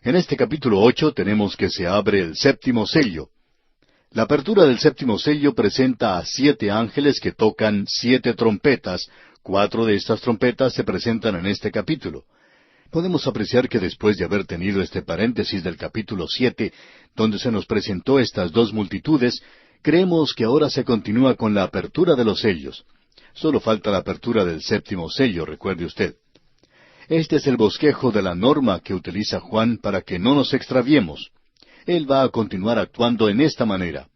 En este capítulo 8 tenemos que se abre el séptimo sello. La apertura del séptimo sello presenta a 7 ángeles que tocan 7 trompetas. 4 de estas trompetas se presentan en este capítulo. Podemos apreciar que después de haber tenido este paréntesis del capítulo 7, donde se nos presentó estas dos multitudes, creemos que ahora se continúa con la apertura de los sellos. Solo falta la apertura del séptimo sello, recuerde usted. Este es el bosquejo de la norma que utiliza Juan para que no nos extraviemos. Él va a continuar actuando en esta manera.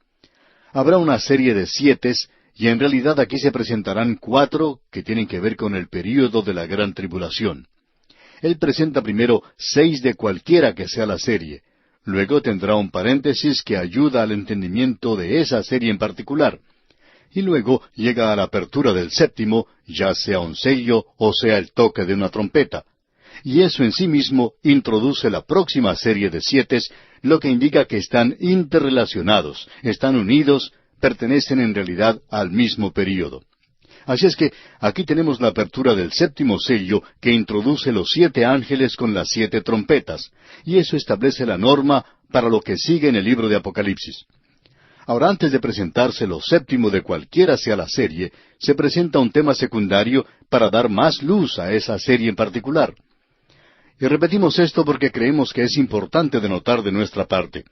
Habrá una serie de 7, y en realidad aquí se presentarán 4 que tienen que ver con el período de la gran tribulación. Él presenta primero 6 de cualquiera que sea la serie. Luego tendrá un paréntesis que ayuda al entendimiento de esa serie en particular. Y luego llega a la apertura del séptimo, ya sea un sello o sea el toque de una trompeta. Y eso en sí mismo introduce la próxima serie de 7, lo que indica que están interrelacionados, están unidos, pertenecen en realidad al mismo período. Así es que aquí tenemos la apertura del séptimo sello que introduce los 7 ángeles con las 7 trompetas, y eso establece la norma para lo que sigue en el libro de Apocalipsis. Ahora, antes de presentarse lo séptimo de cualquiera sea la serie, se presenta un tema secundario para dar más luz a esa serie en particular. Y repetimos esto porque creemos que es importante de notar de nuestra parte.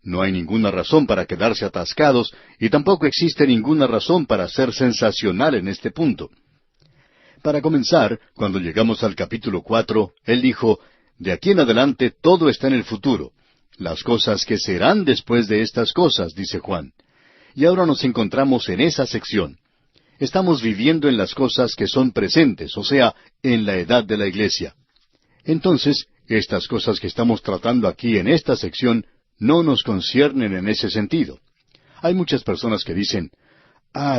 No hay ninguna razón para quedarse atascados y tampoco existe ninguna razón para ser sensacional en este punto. Para comenzar, cuando llegamos al capítulo 4, él dijo, de aquí en adelante todo está en el futuro. Las cosas que serán después de estas cosas, dice Juan. Y ahora nos encontramos en esa sección. Estamos viviendo en las cosas que son presentes, o sea, en la edad de la iglesia. Entonces, estas cosas que estamos tratando aquí en esta sección no nos conciernen en ese sentido. Hay muchas personas que dicen,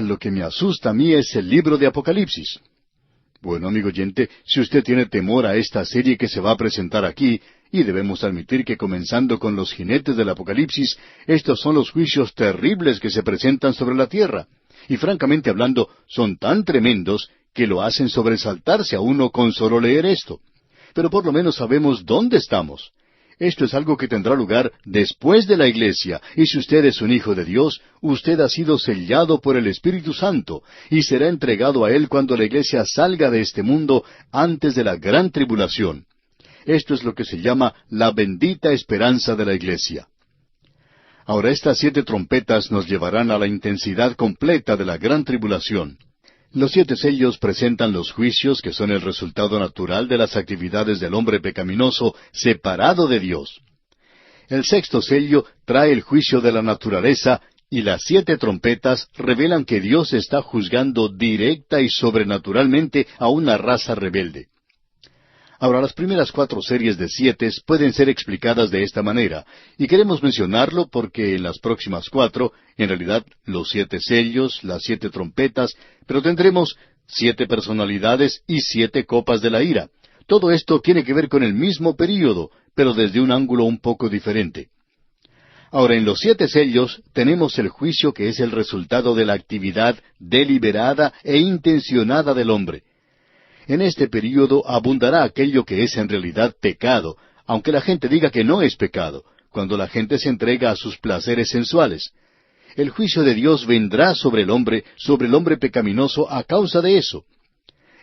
lo que me asusta a mí es el libro de Apocalipsis. Bueno, amigo oyente, si usted tiene temor a esta serie que se va a presentar aquí, y debemos admitir que comenzando con los jinetes del Apocalipsis, estos son los juicios terribles que se presentan sobre la tierra. Y francamente hablando, son tan tremendos que lo hacen sobresaltarse a uno con solo leer esto. Pero por lo menos sabemos dónde estamos. Esto es algo que tendrá lugar después de la iglesia, y si usted es un hijo de Dios, usted ha sido sellado por el Espíritu Santo, y será entregado a Él cuando la iglesia salga de este mundo antes de la gran tribulación. Esto es lo que se llama la bendita esperanza de la iglesia. Ahora, estas 7 trompetas nos llevarán a la intensidad completa de la gran tribulación. Los 7 sellos presentan los juicios que son el resultado natural de las actividades del hombre pecaminoso separado de Dios. El 6º sello trae el juicio de la naturaleza y las 7 trompetas revelan que Dios está juzgando directa y sobrenaturalmente a una raza rebelde. Ahora, las primeras 4 series de 7 pueden ser explicadas de esta manera, y queremos mencionarlo porque en las próximas 4, en realidad, los 7 sellos, las 7 trompetas, pero tendremos 7 personalidades y 7 copas de la ira. Todo esto tiene que ver con el mismo período, pero desde un ángulo un poco diferente. Ahora, en los 7 sellos tenemos el juicio que es el resultado de la actividad deliberada e intencionada del hombre. En este período abundará aquello que es en realidad pecado, aunque la gente diga que no es pecado, cuando la gente se entrega a sus placeres sensuales. El juicio de Dios vendrá sobre el hombre pecaminoso a causa de eso.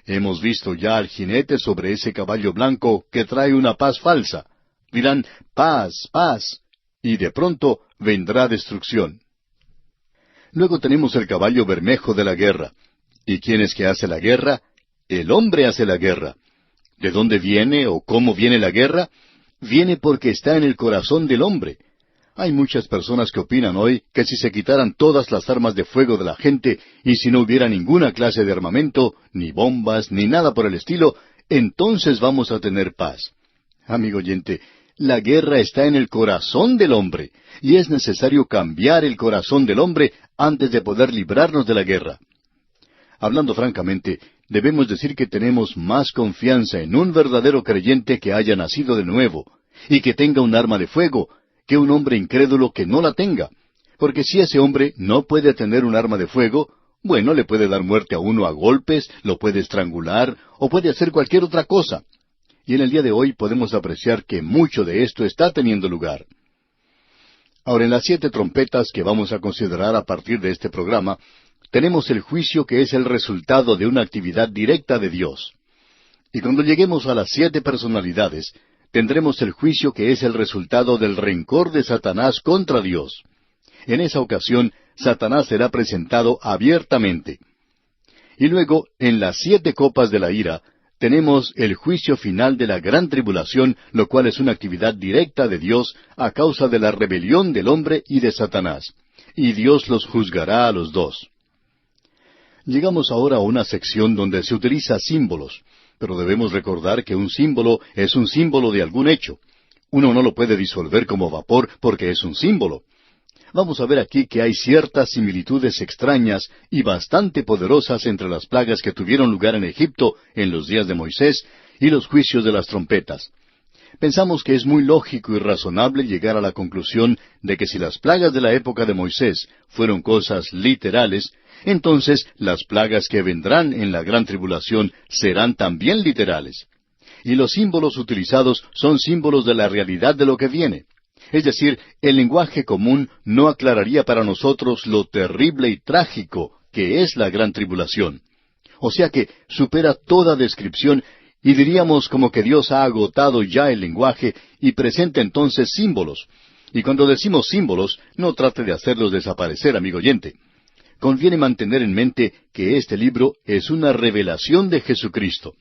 Hemos visto ya al jinete sobre ese caballo blanco que trae una paz falsa. Dirán, paz, paz, y de pronto vendrá destrucción. Luego tenemos el caballo bermejo de la guerra. ¿Y quién es que hace la guerra? El hombre hace la guerra. ¿De dónde viene o cómo viene la guerra? Viene porque está en el corazón del hombre. Hay muchas personas que opinan hoy que si se quitaran todas las armas de fuego de la gente y si no hubiera ninguna clase de armamento, ni bombas, ni nada por el estilo, entonces vamos a tener paz. Amigo oyente, la guerra está en el corazón del hombre, y es necesario cambiar el corazón del hombre antes de poder librarnos de la guerra. Hablando francamente, debemos decir que tenemos más confianza en un verdadero creyente que haya nacido de nuevo, y que tenga un arma de fuego, que un hombre incrédulo que no la tenga. Porque si ese hombre no puede tener un arma de fuego, bueno, le puede dar muerte a uno a golpes, lo puede estrangular, o puede hacer cualquier otra cosa. y en el día de hoy podemos apreciar que mucho de esto está teniendo lugar. Ahora, en las 7 trompetas que vamos a considerar a partir de este programa, tenemos el juicio que es el resultado de una actividad directa de Dios. Y cuando lleguemos a las 7 personalidades, tendremos el juicio que es el resultado del rencor de Satanás contra Dios. En esa ocasión, Satanás será presentado abiertamente. Y luego, en las 7 copas de la ira, tenemos el juicio final de la gran tribulación, lo cual es una actividad directa de Dios a causa de la rebelión del hombre y de Satanás. Y Dios los juzgará a los dos. Llegamos ahora a una sección donde se utiliza símbolos, pero debemos recordar que un símbolo es un símbolo de algún hecho. Uno no lo puede disolver como vapor porque es un símbolo. Vamos a ver aquí que hay ciertas similitudes extrañas y bastante poderosas entre las plagas que tuvieron lugar en Egipto en los días de Moisés y los juicios de las trompetas. Pensamos que es muy lógico y razonable llegar a la conclusión de que si las plagas de la época de Moisés fueron cosas literales, entonces las plagas que vendrán en la gran tribulación serán también literales. Y los símbolos utilizados son símbolos de la realidad de lo que viene. Es decir, el lenguaje común no aclararía para nosotros lo terrible y trágico que es la gran tribulación. O sea que supera toda descripción y diríamos como que Dios ha agotado ya el lenguaje y presenta entonces símbolos. Y cuando decimos símbolos, no trate de hacerlos desaparecer, amigo oyente. Conviene mantener en mente que este libro es una revelación de Jesucristo.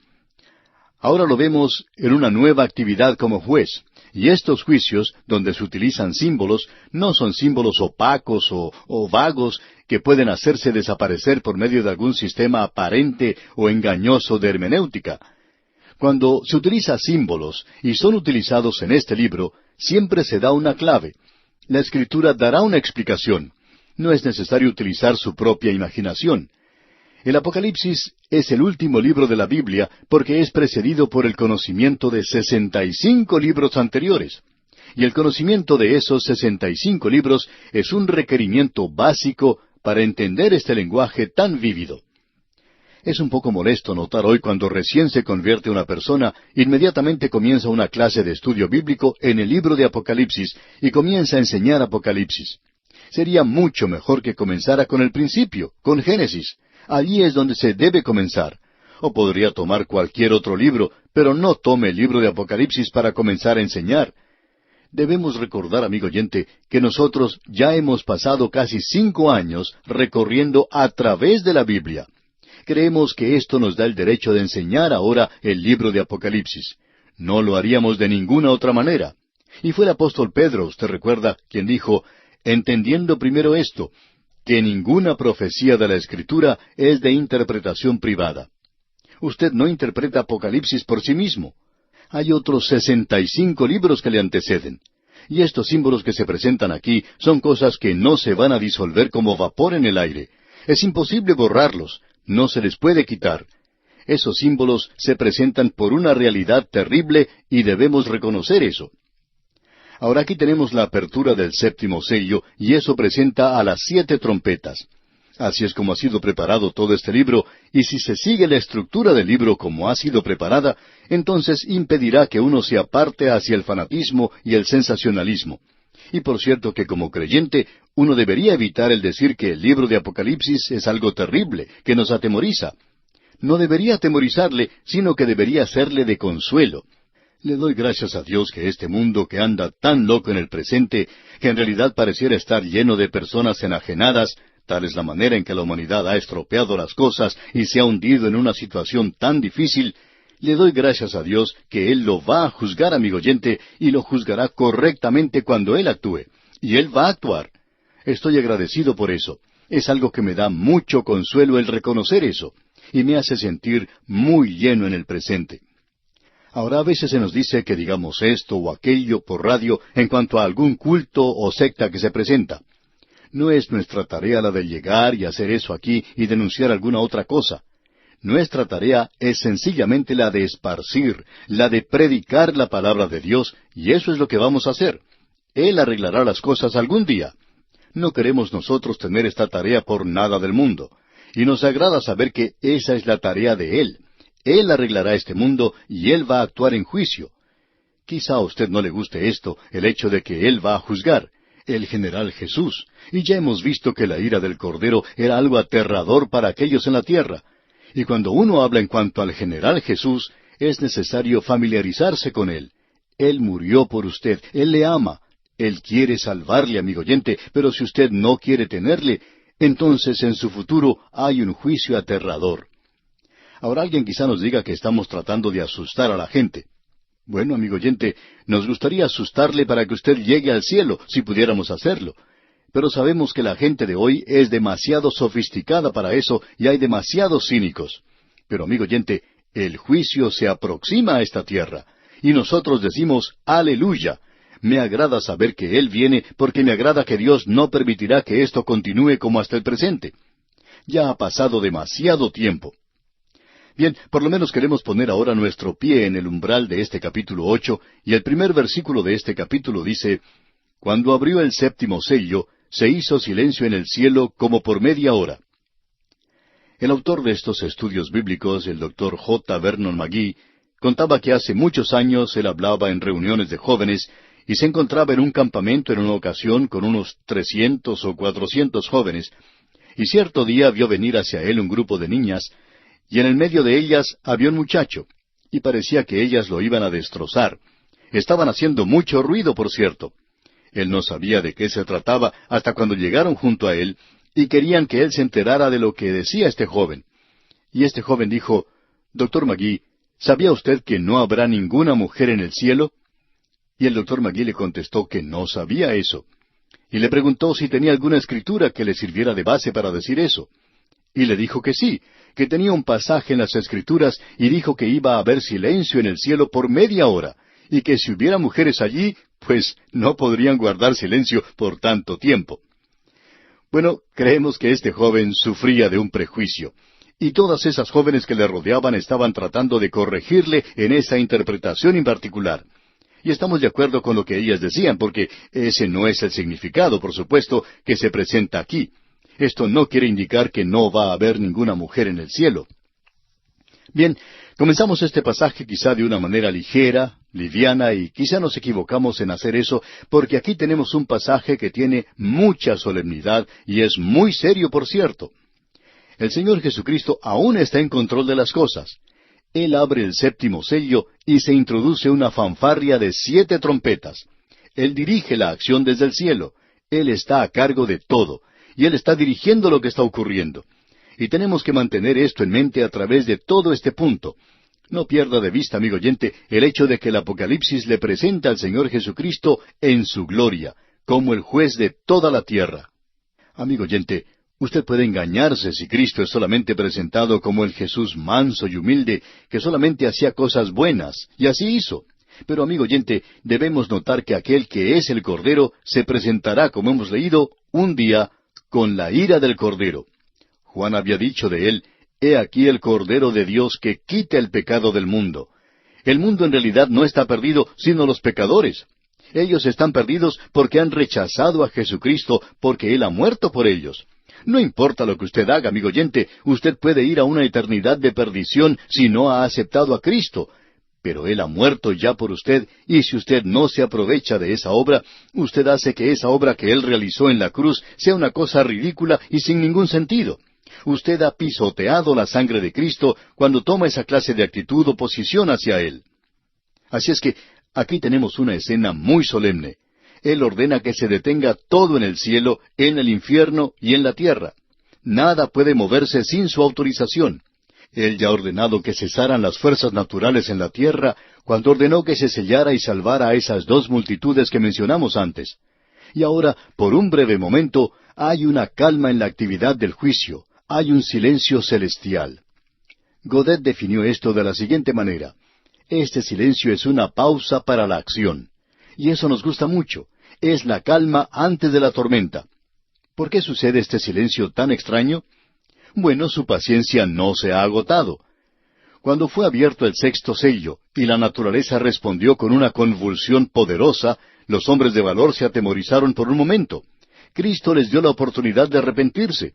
Ahora lo vemos en una nueva actividad como juez. Y estos juicios, donde se utilizan símbolos, no son símbolos opacos o vagos que pueden hacerse desaparecer por medio de algún sistema aparente o engañoso de hermenéutica. Cuando se utiliza símbolos y son utilizados en este libro, siempre se da una clave. La Escritura dará una explicación. No es necesario utilizar su propia imaginación. El Apocalipsis es el último libro de la Biblia porque es precedido por el conocimiento de 65 libros anteriores. Y el conocimiento de esos 65 libros es un requerimiento básico para entender este lenguaje tan vívido. Es un poco molesto notar hoy cuando recién se convierte una persona, inmediatamente comienza una clase de estudio bíblico en el libro de Apocalipsis y comienza a enseñar Apocalipsis. Sería mucho mejor que comenzara con el principio, con Génesis. Allí es donde se debe comenzar. O podría tomar cualquier otro libro, pero no tome el libro de Apocalipsis para comenzar a enseñar. Debemos recordar, amigo oyente, que nosotros ya hemos pasado casi 5 años recorriendo a través de la Biblia. Creemos que esto nos da el derecho de enseñar ahora el libro de Apocalipsis. No lo haríamos de ninguna otra manera. Y fue el apóstol Pedro, usted recuerda, quien dijo, entendiendo primero esto, que ninguna profecía de la Escritura es de interpretación privada. Usted no interpreta Apocalipsis por sí mismo. Hay otros 65 libros que le anteceden. Y estos símbolos que se presentan aquí son cosas que no se van a disolver como vapor en el aire. Es imposible borrarlos, no se les puede quitar. Esos símbolos se presentan por una realidad terrible y debemos reconocer eso. Ahora aquí tenemos la apertura del 7º sello, y eso presenta a las 7 trompetas. Así es como ha sido preparado todo este libro, y si se sigue la estructura del libro como ha sido preparada, entonces impedirá que uno se aparte hacia el fanatismo y el sensacionalismo. Y por cierto que como creyente, uno debería evitar el decir que el libro de Apocalipsis es algo terrible, que nos atemoriza. No debería atemorizarle, sino que debería serle de consuelo. Le doy gracias a Dios que este mundo que anda tan loco en el presente, que en realidad pareciera estar lleno de personas enajenadas, tal es la manera en que la humanidad ha estropeado las cosas y se ha hundido en una situación tan difícil, le doy gracias a Dios que Él lo va a juzgar, amigo oyente, y lo juzgará correctamente cuando Él actúe. Y Él va a actuar. Estoy agradecido por eso. Es algo que me da mucho consuelo el reconocer eso, y me hace sentir muy lleno en el presente. Ahora, a veces se nos dice que digamos esto o aquello por radio en cuanto a algún culto o secta que se presenta. No es nuestra tarea la de llegar y hacer eso aquí y denunciar alguna otra cosa. Nuestra tarea es sencillamente la de esparcir, la de predicar la palabra de Dios, y eso es lo que vamos a hacer. Él arreglará las cosas algún día. No queremos nosotros tener esta tarea por nada del mundo. Y nos agrada saber que esa es la tarea de Él. Él arreglará este mundo y Él va a actuar en juicio. Quizá a usted no le guste esto, el hecho de que Él va a juzgar, el general Jesús, y ya hemos visto que la ira del Cordero era algo aterrador para aquellos en la tierra. Y cuando uno habla en cuanto al general Jesús, es necesario familiarizarse con Él. Él murió por usted, Él le ama, Él quiere salvarle, amigo oyente, pero si usted no quiere tenerle, entonces en su futuro hay un juicio aterrador. Ahora alguien quizá nos diga que estamos tratando de asustar a la gente. Bueno, amigo oyente, nos gustaría asustarle para que usted llegue al cielo, si pudiéramos hacerlo. Pero sabemos que la gente de hoy es demasiado sofisticada para eso y hay demasiados cínicos. Pero, amigo oyente, el juicio se aproxima a esta tierra. Y nosotros decimos, aleluya. Me agrada saber que Él viene porque me agrada que Dios no permitirá que esto continúe como hasta el presente. Ya ha pasado demasiado tiempo. Bien, por lo menos queremos poner ahora nuestro pie en el umbral de este capítulo 8, y el primer versículo de este capítulo dice, «Cuando abrió el séptimo sello, se hizo silencio en el cielo como por media hora». El autor de estos estudios bíblicos, el Dr. J. Vernon McGee, contaba que hace muchos años él hablaba en reuniones de jóvenes y se encontraba en un campamento en una ocasión con unos 300 o 400 jóvenes, y cierto día vio venir hacia él un grupo de niñas, y en el medio de ellas había un muchacho, y parecía que ellas lo iban a destrozar. Estaban haciendo mucho ruido, por cierto. Él no sabía de qué se trataba hasta cuando llegaron junto a él, y querían que él se enterara de lo que decía este joven. Y este joven dijo, «Doctor McGee, ¿sabía usted que no habrá ninguna mujer en el cielo?» Y el doctor McGee le contestó que no sabía eso. Y le preguntó si tenía alguna escritura que le sirviera de base para decir eso. Y le dijo que sí, que tenía un pasaje en las Escrituras y dijo que iba a haber silencio en el cielo por media hora, y que si hubiera mujeres allí, pues no podrían guardar silencio por tanto tiempo. Bueno, creemos que este joven sufría de un prejuicio, y todas esas jóvenes que le rodeaban estaban tratando de corregirle en esa interpretación en particular. Y estamos de acuerdo con lo que ellas decían, porque ese no es el significado, por supuesto, que se presenta aquí. Esto no quiere indicar que no va a haber ninguna mujer en el cielo. Bien, comenzamos este pasaje quizá de una manera ligera, liviana, y quizá nos equivocamos en hacer eso, porque aquí tenemos un pasaje que tiene mucha solemnidad y es muy serio, por cierto. El Señor Jesucristo aún está en control de las cosas. Él abre el séptimo sello y se introduce una fanfarria de 7 trompetas. Él dirige la acción desde el cielo. Él está a cargo de todo. Y Él está dirigiendo lo que está ocurriendo. Y tenemos que mantener esto en mente a través de todo este punto. No pierda de vista, amigo oyente, el hecho de que el Apocalipsis le presenta al Señor Jesucristo en su gloria, como el juez de toda la tierra. Amigo oyente, usted puede engañarse si Cristo es solamente presentado como el Jesús manso y humilde, que solamente hacía cosas buenas, y así hizo. Pero, amigo oyente, debemos notar que aquel que es el Cordero se presentará, como hemos leído, un día con la ira del Cordero. Juan había dicho de él, «He aquí el Cordero de Dios que quita el pecado del mundo». El mundo en realidad no está perdido, sino los pecadores. Ellos están perdidos porque han rechazado a Jesucristo, porque Él ha muerto por ellos. No importa lo que usted haga, amigo oyente, usted puede ir a una eternidad de perdición si no ha aceptado a Cristo. Pero Él ha muerto ya por usted, y si usted no se aprovecha de esa obra, usted hace que esa obra que Él realizó en la cruz sea una cosa ridícula y sin ningún sentido. Usted ha pisoteado la sangre de Cristo cuando toma esa clase de actitud o posición hacia Él. Así es que aquí tenemos una escena muy solemne. Él ordena que se detenga todo en el cielo, en el infierno y en la tierra. Nada puede moverse sin su autorización. Él ya ha ordenado que cesaran las fuerzas naturales en la tierra cuando ordenó que se sellara y salvara a esas 2 multitudes que mencionamos antes. Y ahora, por un breve momento, hay una calma en la actividad del juicio. Hay un silencio celestial. Godet definió esto de la siguiente manera. Este silencio es una pausa para la acción. Y eso nos gusta mucho. Es la calma antes de la tormenta. ¿Por qué sucede este silencio tan extraño? Bueno, su paciencia no se ha agotado. Cuando fue abierto el 6º sello y la naturaleza respondió con una convulsión poderosa, los hombres de valor se atemorizaron por un momento. Cristo les dio la oportunidad de arrepentirse.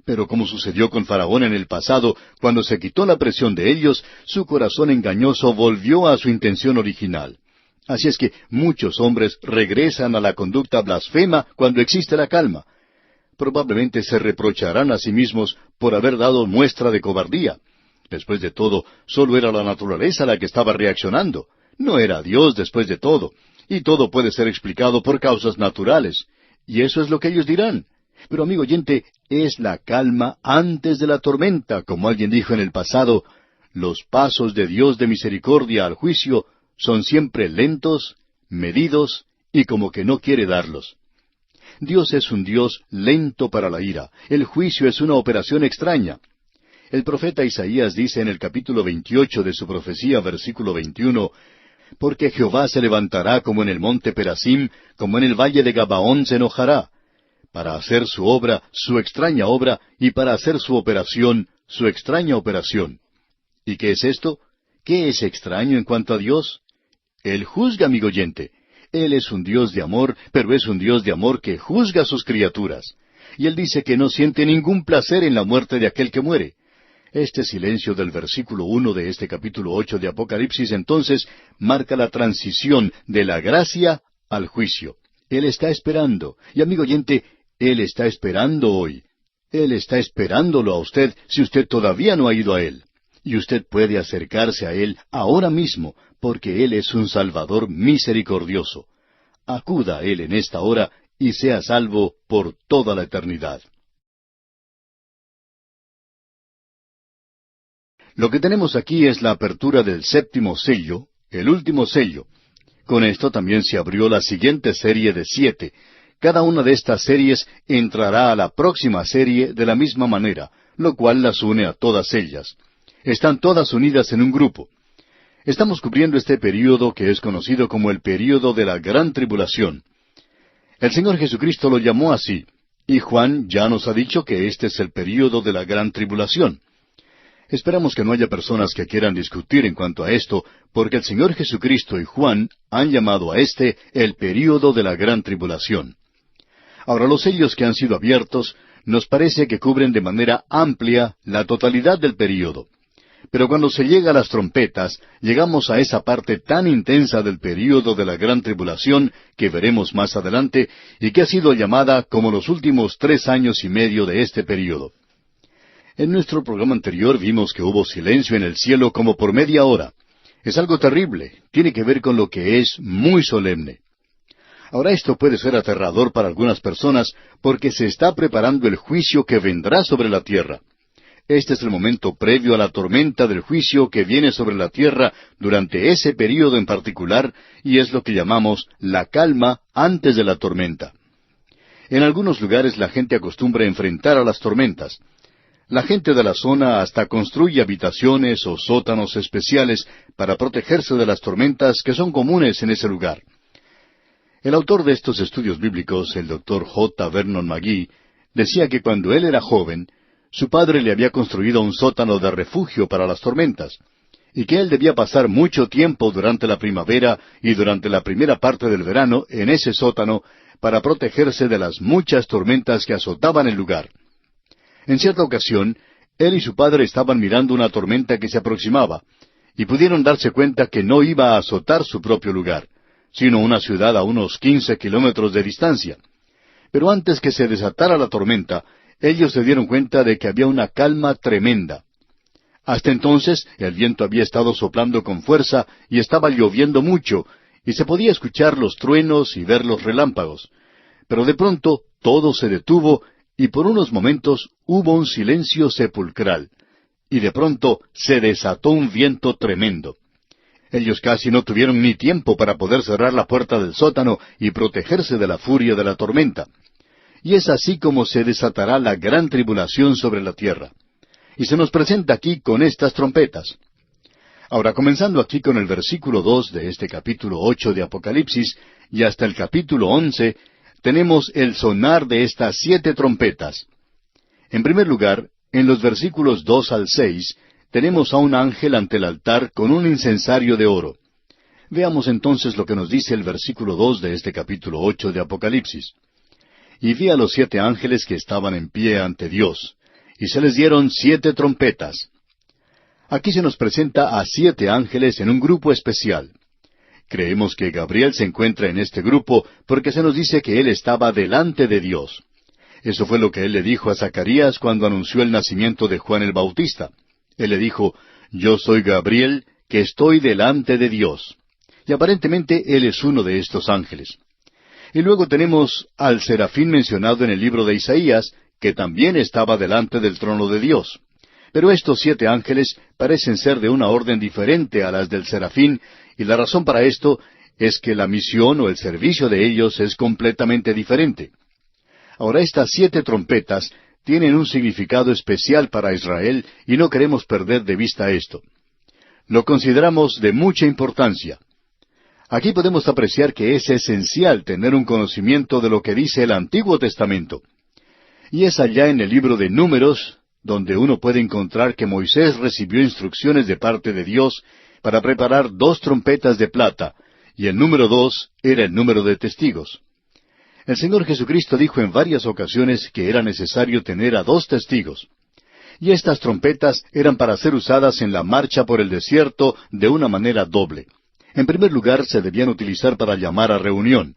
Pero como sucedió con Faraón en el pasado, cuando se quitó la presión de ellos, su corazón engañoso volvió a su intención original. Así es que muchos hombres regresan a la conducta blasfema cuando existe la calma. Probablemente se reprocharán a sí mismos por haber dado muestra de cobardía. Después de todo, solo era la naturaleza la que estaba reaccionando. No era Dios después de todo. Y todo puede ser explicado por causas naturales. Y eso es lo que ellos dirán. Pero amigo oyente, es la calma antes de la tormenta, como alguien dijo en el pasado. Los pasos de Dios de misericordia al juicio son siempre lentos, medidos y como que no quiere darlos. Dios es un Dios lento para la ira. El juicio es una operación extraña. El profeta Isaías dice en el capítulo 28 de su profecía, versículo 21, «Porque Jehová se levantará como en el monte Perasim, como en el valle de Gabaón se enojará, para hacer su obra, su extraña obra, y para hacer su operación, su extraña operación». ¿Y qué es esto? ¿Qué es extraño en cuanto a Dios? Él juzga, amigo oyente. Él es un Dios de amor, pero es un Dios de amor que juzga a sus criaturas. Y Él dice que no siente ningún placer en la muerte de aquel que muere. Este silencio del versículo 1 de este capítulo 8 de Apocalipsis entonces marca la transición de la gracia al juicio. Él está esperando. Y amigo oyente, Él está esperando hoy. Él está esperándolo a usted si usted todavía no ha ido a Él. Y usted puede acercarse a Él ahora mismo, porque Él es un Salvador misericordioso. Acuda a Él en esta hora y sea salvo por toda la eternidad. Lo que tenemos aquí es la apertura del séptimo sello, el último sello. Con esto también se abrió la siguiente serie de 7. Cada una de estas series entrará a la próxima serie de la misma manera, lo cual las une a todas ellas. Están todas unidas en un grupo. Estamos cubriendo este período que es conocido como el período de la Gran Tribulación. El Señor Jesucristo lo llamó así, y Juan ya nos ha dicho que este es el período de la Gran Tribulación. Esperamos que no haya personas que quieran discutir en cuanto a esto, porque el Señor Jesucristo y Juan han llamado a este el período de la Gran Tribulación. Ahora, los sellos que han sido abiertos nos parece que cubren de manera amplia la totalidad del período. Pero cuando se llega a las trompetas, llegamos a esa parte tan intensa del período de la Gran Tribulación que veremos más adelante y que ha sido llamada como los últimos 3 años y medio de este período. En nuestro programa anterior vimos que hubo silencio en el cielo como por media hora. Es algo terrible, tiene que ver con lo que es muy solemne. Ahora esto puede ser aterrador para algunas personas porque se está preparando el juicio que vendrá sobre la tierra. Este es el momento previo a la tormenta del juicio que viene sobre la tierra durante ese período en particular y es lo que llamamos la calma antes de la tormenta. En algunos lugares la gente acostumbra enfrentar a las tormentas. La gente de la zona hasta construye habitaciones o sótanos especiales para protegerse de las tormentas que son comunes en ese lugar. El autor de estos estudios bíblicos, el Dr. J. Vernon McGee, decía que cuando él era joven, su padre le había construido un sótano de refugio para las tormentas, y que él debía pasar mucho tiempo durante la primavera y durante la primera parte del verano en ese sótano para protegerse de las muchas tormentas que azotaban el lugar. En cierta ocasión, él y su padre estaban mirando una tormenta que se aproximaba, y pudieron darse cuenta que no iba a azotar su propio lugar, sino una ciudad a unos 15 kilómetros de distancia. Pero antes que se desatara la tormenta, ellos se dieron cuenta de que había una calma tremenda. Hasta entonces, el viento había estado soplando con fuerza y estaba lloviendo mucho, y se podía escuchar los truenos y ver los relámpagos. Pero de pronto todo se detuvo y por unos momentos hubo un silencio sepulcral, y de pronto se desató un viento tremendo. Ellos casi no tuvieron ni tiempo para poder cerrar la puerta del sótano y protegerse de la furia de la tormenta. Y es así como se desatará la gran tribulación sobre la tierra. Y se nos presenta aquí con estas trompetas. Ahora, comenzando aquí con el versículo 2 de este capítulo 8 de Apocalipsis, y hasta el capítulo 11, tenemos el sonar de estas 7 trompetas. En primer lugar, en los versículos 2 al 6, tenemos a un ángel ante el altar con un incensario de oro. Veamos entonces lo que nos dice el versículo 2 de este capítulo 8 de Apocalipsis. Y vi a los 7 ángeles que estaban en pie ante Dios, y se les dieron 7 trompetas. Aquí se nos presenta a 7 ángeles en un grupo especial. Creemos que Gabriel se encuentra en este grupo porque se nos dice que él estaba delante de Dios. Eso fue lo que él le dijo a Zacarías cuando anunció el nacimiento de Juan el Bautista. Él le dijo, yo soy Gabriel, que estoy delante de Dios. Y aparentemente él es uno de estos ángeles. Y luego tenemos al serafín mencionado en el libro de Isaías, que también estaba delante del trono de Dios. Pero estos 7 ángeles parecen ser de una orden diferente a las del serafín, y la razón para esto es que la misión o el servicio de ellos es completamente diferente. Ahora, estas 7 trompetas tienen un significado especial para Israel y no queremos perder de vista esto. Lo consideramos de mucha importancia. Aquí podemos apreciar que es esencial tener un conocimiento de lo que dice el Antiguo Testamento. Y es allá en el libro de Números donde uno puede encontrar que Moisés recibió instrucciones de parte de Dios para preparar 2 trompetas de plata, y el número 2 era el número de testigos. El Señor Jesucristo dijo en varias ocasiones que era necesario tener a 2 testigos. Y estas trompetas eran para ser usadas en la marcha por el desierto de una manera doble. En primer lugar, se debían utilizar para llamar a reunión.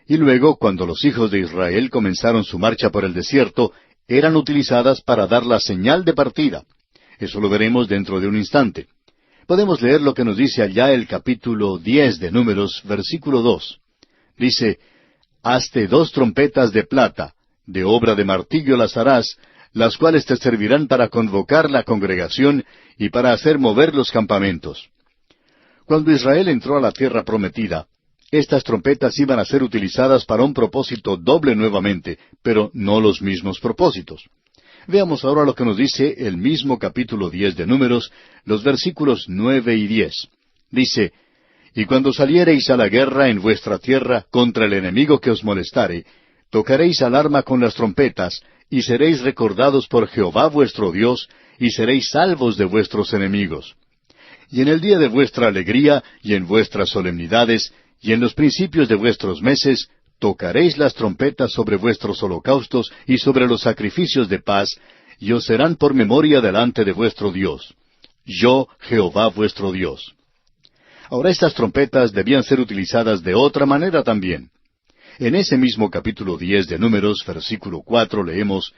Y luego, cuando los hijos de Israel comenzaron su marcha por el desierto, eran utilizadas para dar la señal de partida. Eso lo veremos dentro de un instante. Podemos leer lo que nos dice allá el capítulo 10 de Números, versículo 2. Dice, «Hazte 2 trompetas de plata, de obra de martillo las harás, las cuales te servirán para convocar la congregación y para hacer mover los campamentos». Cuando Israel entró a la tierra prometida, estas trompetas iban a ser utilizadas para un propósito doble nuevamente, pero no los mismos propósitos. Veamos ahora lo que nos dice el mismo capítulo 10 de Números, los versículos 9 y 10. Dice, «Y cuando saliereis a la guerra en vuestra tierra contra el enemigo que os molestare, tocaréis alarma con las trompetas, y seréis recordados por Jehová vuestro Dios, y seréis salvos de vuestros enemigos. Y en el día de vuestra alegría, y en vuestras solemnidades, y en los principios de vuestros meses, tocaréis las trompetas sobre vuestros holocaustos y sobre los sacrificios de paz, y os serán por memoria delante de vuestro Dios. Yo, Jehová vuestro Dios». Ahora, estas trompetas debían ser utilizadas de otra manera también. En ese mismo capítulo 10 de Números, versículo 4, leemos,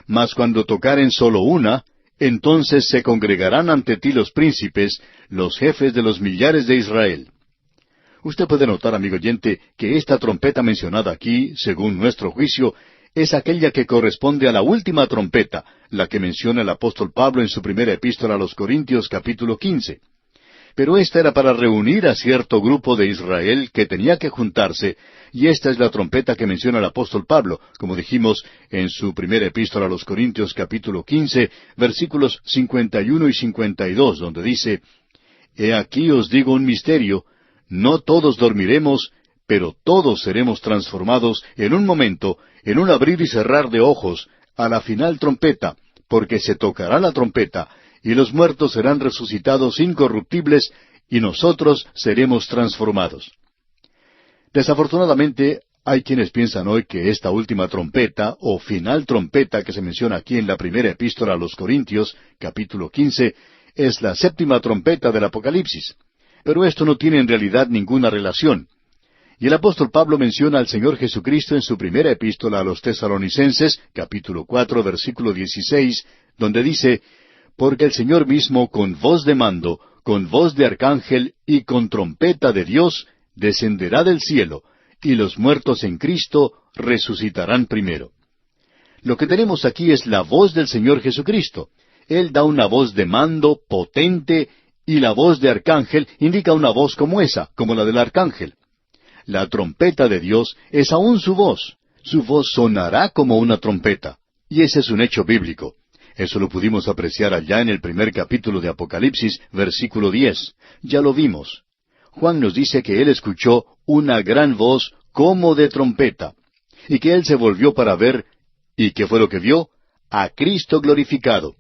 «Mas cuando tocaren solo una, entonces se congregarán ante ti los príncipes, los jefes de los millares de Israel». Usted puede notar, amigo oyente, que esta trompeta mencionada aquí, según nuestro juicio, es aquella que corresponde a la última trompeta, la que menciona el apóstol Pablo en su primera epístola a los Corintios, capítulo 15. Pero esta era para reunir a cierto grupo de Israel que tenía que juntarse, y esta es la trompeta que menciona el apóstol Pablo, como dijimos en su primera epístola a los Corintios, capítulo 15, versículos 51 y 52, donde dice, «He aquí os digo un misterio, no todos dormiremos, pero todos seremos transformados en un momento, en un abrir y cerrar de ojos, a la final trompeta, porque se tocará la trompeta, y los muertos serán resucitados incorruptibles, y nosotros seremos transformados». Desafortunadamente, hay quienes piensan hoy que esta última trompeta, o final trompeta que se menciona aquí en la primera epístola a los Corintios, capítulo 15, es la 7ª trompeta del Apocalipsis. Pero esto no tiene en realidad ninguna relación. Y el apóstol Pablo menciona al Señor Jesucristo en su primera epístola a los Tesalonicenses, capítulo 4, versículo 16, donde dice, «Porque el Señor mismo con voz de mando, con voz de arcángel y con trompeta de Dios, descenderá del cielo, y los muertos en Cristo resucitarán primero». Lo que tenemos aquí es la voz del Señor Jesucristo. Él da una voz de mando potente, y la voz de arcángel indica una voz como esa, como la del arcángel. La trompeta de Dios es aún su voz. Su voz sonará como una trompeta. Y ese es un hecho bíblico. Eso lo pudimos apreciar allá en el primer capítulo de Apocalipsis, versículo 10. Ya lo vimos. Juan nos dice que él escuchó una gran voz como de trompeta, y que él se volvió para ver, ¿y qué fue lo que vio? A Cristo glorificado.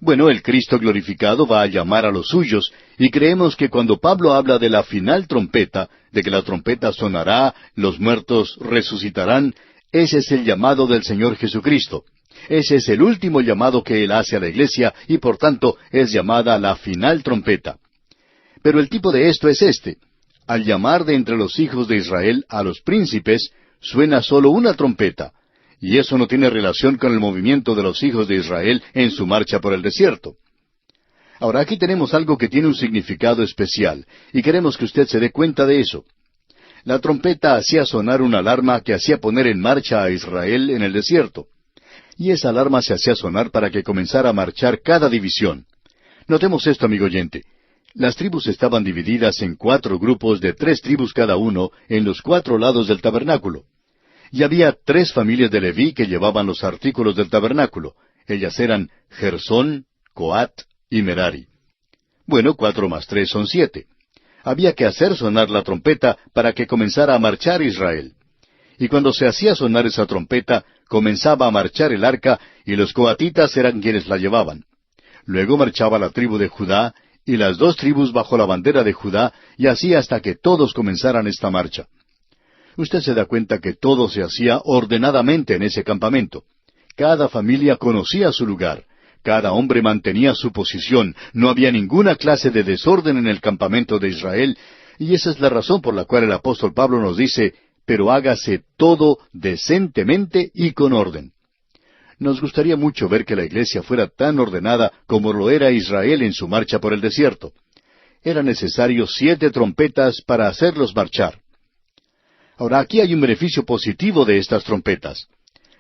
Bueno, el Cristo glorificado va a llamar a los suyos, y creemos que cuando Pablo habla de la final trompeta, de que la trompeta sonará, los muertos resucitarán, ese es el llamado del Señor Jesucristo. Ese es el último llamado que Él hace a la iglesia y por tanto es llamada la final trompeta. Pero el tipo de esto es este. Al llamar de entre los hijos de Israel a los príncipes, suena solo una trompeta, y eso no tiene relación con el movimiento de los hijos de Israel en su marcha por el desierto. Ahora aquí tenemos algo que tiene un significado especial, y queremos que usted se dé cuenta de eso. La trompeta hacía sonar una alarma que hacía poner en marcha a Israel en el desierto. Y esa alarma se hacía sonar para que comenzara a marchar cada división. Notemos esto, amigo oyente. Las tribus estaban divididas en 4 grupos de 3 tribus cada uno en los 4 lados del tabernáculo. Y había 3 familias de Leví que llevaban los artículos del tabernáculo. Ellas eran Gersón, Coat y Merari. Bueno, 4 más 3 son 7. Había que hacer sonar la trompeta para que comenzara a marchar Israel. Y cuando se hacía sonar esa trompeta, comenzaba a marchar el arca, y los coatitas eran quienes la llevaban. Luego marchaba la tribu de Judá, y las 2 tribus bajo la bandera de Judá, y así hasta que todos comenzaran esta marcha. Usted se da cuenta que todo se hacía ordenadamente en ese campamento. Cada familia conocía su lugar. Cada hombre mantenía su posición. No había ninguna clase de desorden en el campamento de Israel, y esa es la razón por la cual el apóstol Pablo nos dice, pero hágase todo decentemente y con orden. Nos gustaría mucho ver que la iglesia fuera tan ordenada como lo era Israel en su marcha por el desierto. Era necesario 7 trompetas para hacerlos marchar. Ahora, aquí hay un beneficio positivo de estas trompetas.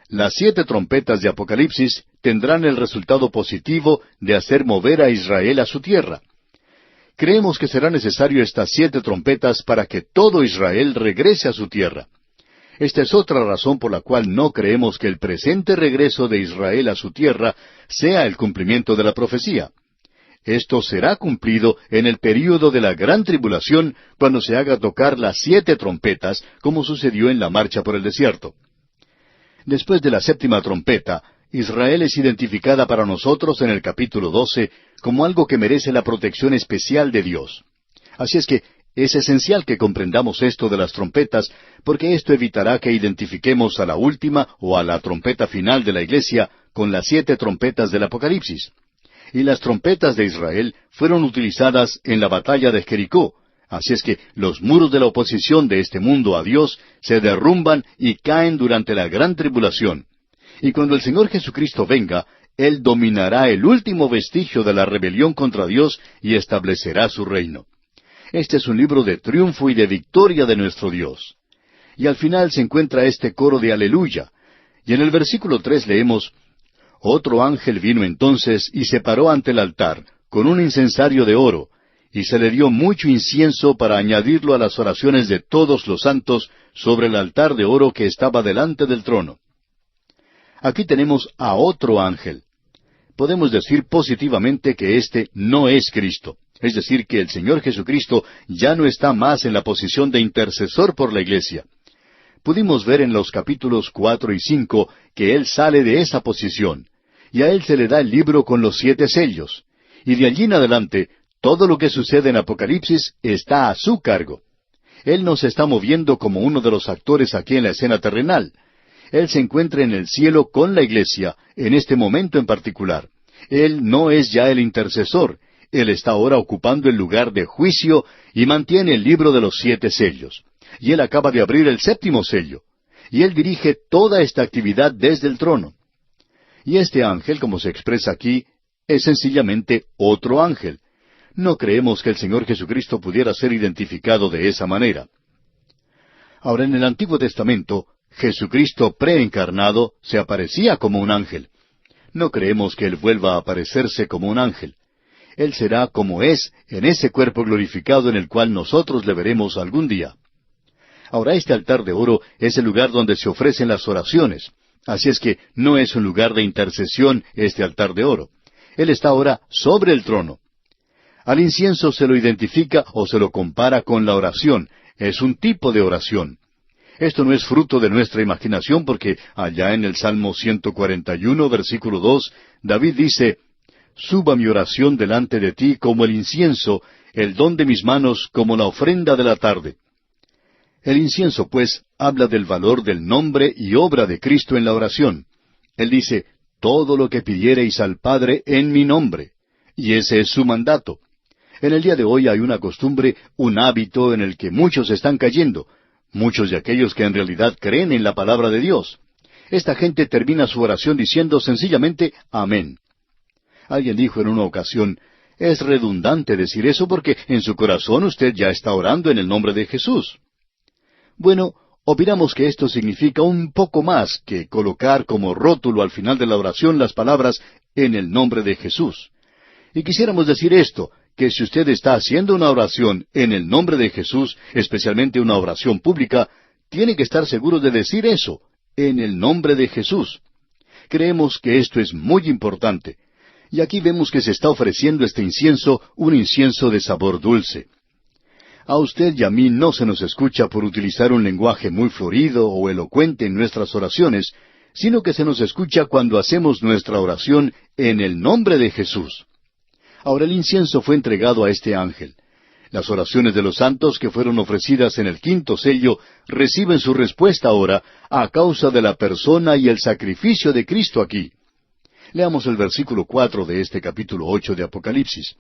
Las 7 trompetas de Apocalipsis tendrán el resultado positivo de hacer mover a Israel a su tierra. Creemos que será necesario estas 7 trompetas para que todo Israel regrese a su tierra. Esta es otra razón por la cual no creemos que el presente regreso de Israel a su tierra sea el cumplimiento de la profecía. Esto será cumplido en el período de la gran tribulación, cuando se haga tocar las 7 trompetas, como sucedió en la marcha por el desierto. Después de la 7ª trompeta, Israel es identificada para nosotros en el capítulo 12 como algo que merece la protección especial de Dios. Así es que es esencial que comprendamos esto de las trompetas, porque esto evitará que identifiquemos a la última o a la trompeta final de la iglesia con las 7 trompetas del Apocalipsis. Y las trompetas de Israel fueron utilizadas en la batalla de Jericó. Así es que los muros de la oposición de este mundo a Dios se derrumban y caen durante la gran tribulación. Y cuando el Señor Jesucristo venga, Él dominará el último vestigio de la rebelión contra Dios y establecerá su reino. Este es un libro de triunfo y de victoria de nuestro Dios. Y al final se encuentra este coro de aleluya. Y en el versículo 3 leemos, Otro ángel vino entonces y se paró ante el altar, con un incensario de oro, y se le dio mucho incienso para añadirlo a las oraciones de todos los santos sobre el altar de oro que estaba delante del trono. Aquí tenemos a otro ángel. Podemos decir positivamente que este no es Cristo. Es decir, que el Señor Jesucristo ya no está más en la posición de intercesor por la iglesia. Pudimos ver en los capítulos 4 y 5 que Él sale de esa posición, y a Él se le da el libro con los 7 sellos. Y de allí en adelante, todo lo que sucede en Apocalipsis está a su cargo. Él no se está moviendo como uno de los actores aquí en la escena terrenal. Él se encuentra en el cielo con la iglesia, en este momento en particular. Él no es ya el intercesor. Él está ahora ocupando el lugar de juicio y mantiene el libro de los 7 sellos. Y Él acaba de abrir el 7º sello. Y Él dirige toda esta actividad desde el trono. Y este ángel, como se expresa aquí, es sencillamente otro ángel. No creemos que el Señor Jesucristo pudiera ser identificado de esa manera. Ahora, en el Antiguo Testamento, Jesucristo preencarnado se aparecía como un ángel. No creemos que Él vuelva a aparecerse como un ángel. Él será como es en ese cuerpo glorificado en el cual nosotros le veremos algún día. Ahora, este altar de oro es el lugar donde se ofrecen las oraciones. Así es que no es un lugar de intercesión este altar de oro. Él está ahora sobre el trono. Al incienso se lo identifica o se lo compara con la oración. Es un tipo de oración. Esto no es fruto de nuestra imaginación porque allá en el Salmo 141, versículo 2, David dice, Suba mi oración delante de ti como el incienso, el don de mis manos como la ofrenda de la tarde. El incienso, pues, habla del valor del nombre y obra de Cristo en la oración. Él dice, todo lo que pidiereis al Padre en mi nombre. Y ese es su mandato. En el día de hoy hay una costumbre, un hábito en el que muchos están cayendo, muchos de aquellos que en realidad creen en la palabra de Dios. Esta gente termina su oración diciendo sencillamente amén. Alguien dijo en una ocasión, es redundante decir eso porque en su corazón usted ya está orando en el nombre de Jesús. Bueno, opinamos que esto significa un poco más que colocar como rótulo al final de la oración las palabras en el nombre de Jesús. Y quisiéramos decir esto, que si usted está haciendo una oración en el nombre de Jesús, especialmente una oración pública, tiene que estar seguro de decir eso, en el nombre de Jesús. Creemos que esto es muy importante. Y aquí vemos que se está ofreciendo este incienso, un incienso de sabor dulce. A usted y a mí no se nos escucha por utilizar un lenguaje muy florido o elocuente en nuestras oraciones, sino que se nos escucha cuando hacemos nuestra oración en el nombre de Jesús. Ahora el incienso fue entregado a este ángel. Las oraciones de los santos que fueron ofrecidas en el quinto sello reciben su respuesta ahora a causa de la persona y el sacrificio de Cristo aquí. Leamos el versículo 4 de este capítulo 8 de Apocalipsis.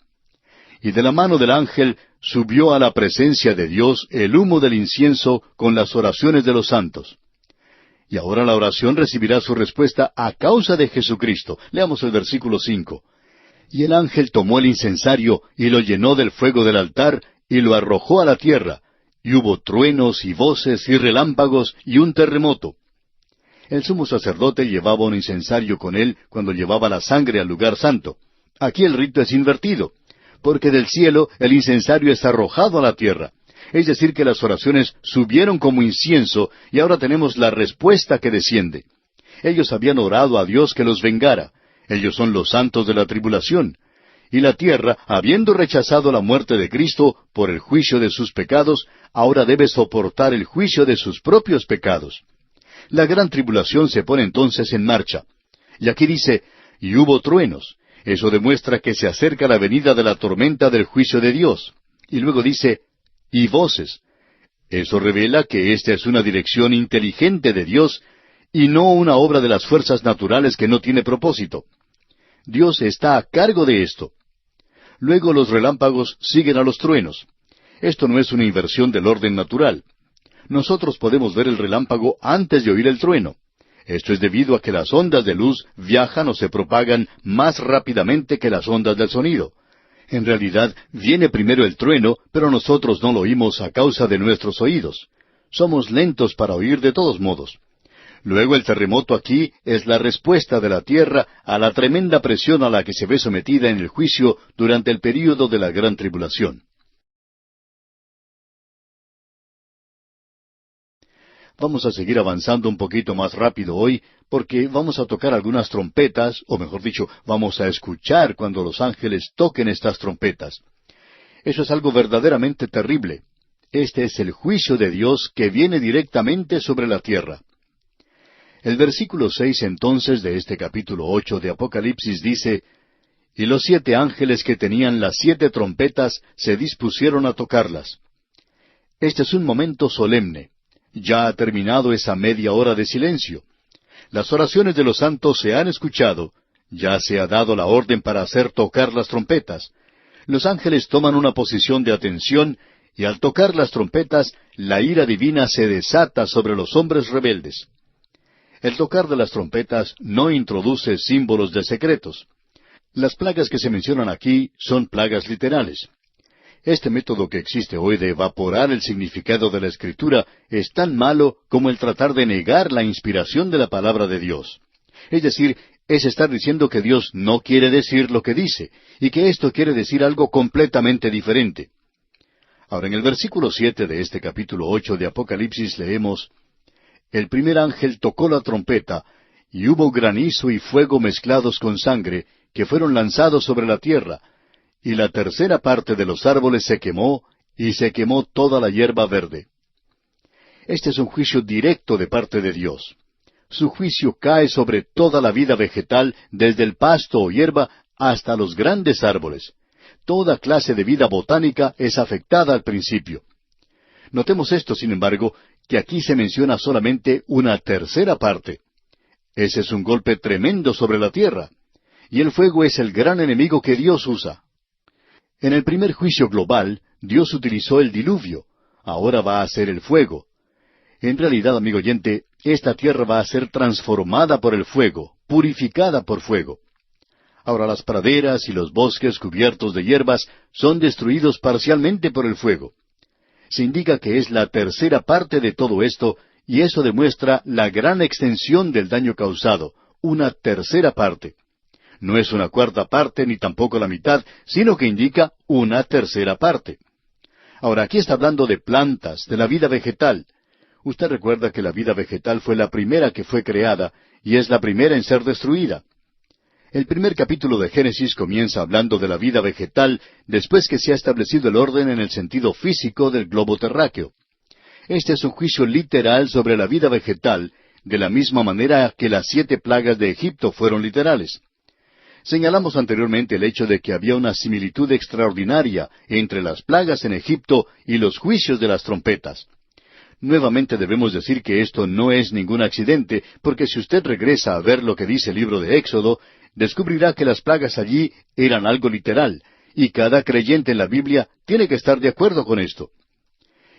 Y de la mano del ángel subió a la presencia de Dios el humo del incienso con las oraciones de los santos. Y ahora la oración recibirá su respuesta a causa de Jesucristo. Leamos el versículo 5. Y el ángel tomó el incensario y lo llenó del fuego del altar y lo arrojó a la tierra, y hubo truenos y voces y relámpagos y un terremoto. El sumo sacerdote llevaba un incensario con él cuando llevaba la sangre al lugar santo. Aquí el rito es invertido, porque del cielo el incensario es arrojado a la tierra. Es decir, que las oraciones subieron como incienso y ahora tenemos la respuesta que desciende. Ellos habían orado a Dios que los vengara. Ellos son los santos de la tribulación. Y la tierra, habiendo rechazado la muerte de Cristo por el juicio de sus pecados, ahora debe soportar el juicio de sus propios pecados. La gran tribulación se pone entonces en marcha. Y aquí dice, y hubo truenos. Eso demuestra que se acerca la venida de la tormenta del juicio de Dios. Y luego dice, y voces. Eso revela que esta es una dirección inteligente de Dios y no una obra de las fuerzas naturales que no tiene propósito. Dios está a cargo de esto. Luego los relámpagos siguen a los truenos. Esto no es una inversión del orden natural. Nosotros podemos ver el relámpago antes de oír el trueno. Esto es debido a que las ondas de luz viajan o se propagan más rápidamente que las ondas del sonido. En realidad, viene primero el trueno, pero nosotros no lo oímos a causa de nuestros oídos. Somos lentos para oír de todos modos. Luego el terremoto aquí es la respuesta de la tierra a la tremenda presión a la que se ve sometida en el juicio durante el período de la gran tribulación. Vamos a seguir avanzando un poquito más rápido hoy, porque vamos a tocar algunas trompetas, o mejor dicho, vamos a escuchar cuando los ángeles toquen estas trompetas. Eso es algo verdaderamente terrible. Este es el juicio de Dios que viene directamente sobre la tierra. El versículo 6 entonces de este capítulo 8 de Apocalipsis dice, y los 7 ángeles que tenían las 7 trompetas se dispusieron a tocarlas. Este es un momento solemne. Ya ha terminado esa media hora de silencio. Las oraciones de los santos se han escuchado. Ya se ha dado la orden para hacer tocar las trompetas. Los ángeles toman una posición de atención y al tocar las trompetas, la ira divina se desata sobre los hombres rebeldes. El tocar de las trompetas no introduce símbolos de secretos. Las plagas que se mencionan aquí son plagas literales. Este método que existe hoy de evaporar el significado de la Escritura es tan malo como el tratar de negar la inspiración de la palabra de Dios. Es decir, es estar diciendo que Dios no quiere decir lo que dice, y que esto quiere decir algo completamente diferente. Ahora, en el versículo 7 de este capítulo 8 de Apocalipsis leemos, el primer ángel tocó la trompeta, y hubo granizo y fuego mezclados con sangre, que fueron lanzados sobre la tierra, y la tercera parte de los árboles se quemó, y se quemó toda la hierba verde. Este es un juicio directo de parte de Dios. Su juicio cae sobre toda la vida vegetal, desde el pasto o hierba hasta los grandes árboles. Toda clase de vida botánica es afectada al principio. Notemos esto, sin embargo, que aquí se menciona solamente una tercera parte. Ese es un golpe tremendo sobre la tierra. Y el fuego es el gran enemigo que Dios usa. En el primer juicio global, Dios utilizó el diluvio. Ahora va a ser el fuego. En realidad, amigo oyente, esta tierra va a ser transformada por el fuego, purificada por fuego. Ahora las praderas y los bosques cubiertos de hierbas son destruidos parcialmente por el fuego. Se indica que es la tercera parte de todo esto, y eso demuestra la gran extensión del daño causado, una tercera parte. No es una cuarta parte ni tampoco la mitad, sino que indica una tercera parte. Ahora, aquí está hablando de plantas, de la vida vegetal. Usted recuerda que la vida vegetal fue la primera que fue creada, y es la primera en ser destruida. El primer capítulo de Génesis comienza hablando de la vida vegetal después que se ha establecido el orden en el sentido físico del globo terráqueo. Este es un juicio literal sobre la vida vegetal, de la misma manera que las 7 plagas de Egipto fueron literales. Señalamos anteriormente el hecho de que había una similitud extraordinaria entre las plagas en Egipto y los juicios de las trompetas. Nuevamente debemos decir que esto no es ningún accidente, porque si usted regresa a ver lo que dice el libro de Éxodo, descubrirá que las plagas allí eran algo literal, y cada creyente en la Biblia tiene que estar de acuerdo con esto.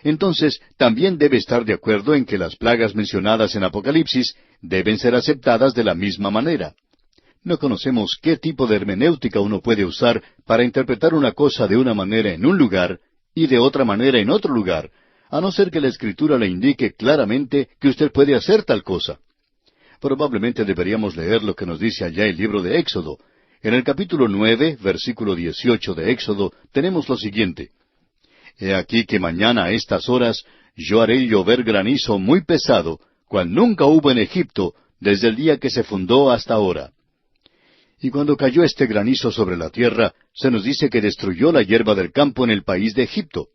Entonces, también debe estar de acuerdo en que las plagas mencionadas en Apocalipsis deben ser aceptadas de la misma manera. No conocemos qué tipo de hermenéutica uno puede usar para interpretar una cosa de una manera en un lugar y de otra manera en otro lugar, a no ser que la Escritura le indique claramente que usted puede hacer tal cosa. Probablemente deberíamos leer lo que nos dice allá el libro de Éxodo. En el capítulo 9, versículo 18 de Éxodo, tenemos lo siguiente. He aquí que mañana a estas horas yo haré llover granizo muy pesado, cual nunca hubo en Egipto, desde el día que se fundó hasta ahora. Y cuando cayó este granizo sobre la tierra, se nos dice que destruyó la hierba del campo en el país de Egipto.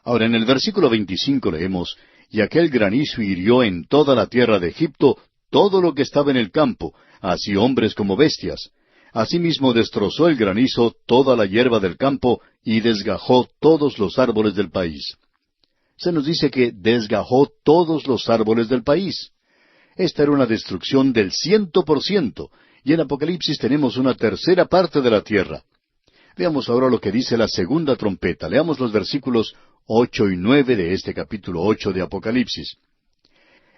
Ahora en el versículo 25 leemos, y aquel granizo hirió en toda la tierra de Egipto todo lo que estaba en el campo, así hombres como bestias. Asimismo destrozó el granizo toda la hierba del campo y desgajó todos los árboles del país. Se nos dice que desgajó todos los árboles del país. Esta era una destrucción del 100%, y en Apocalipsis tenemos una tercera parte de la tierra. Veamos ahora lo que dice la segunda trompeta. Leamos los versículos 8 y 9 de este capítulo 8 de Apocalipsis.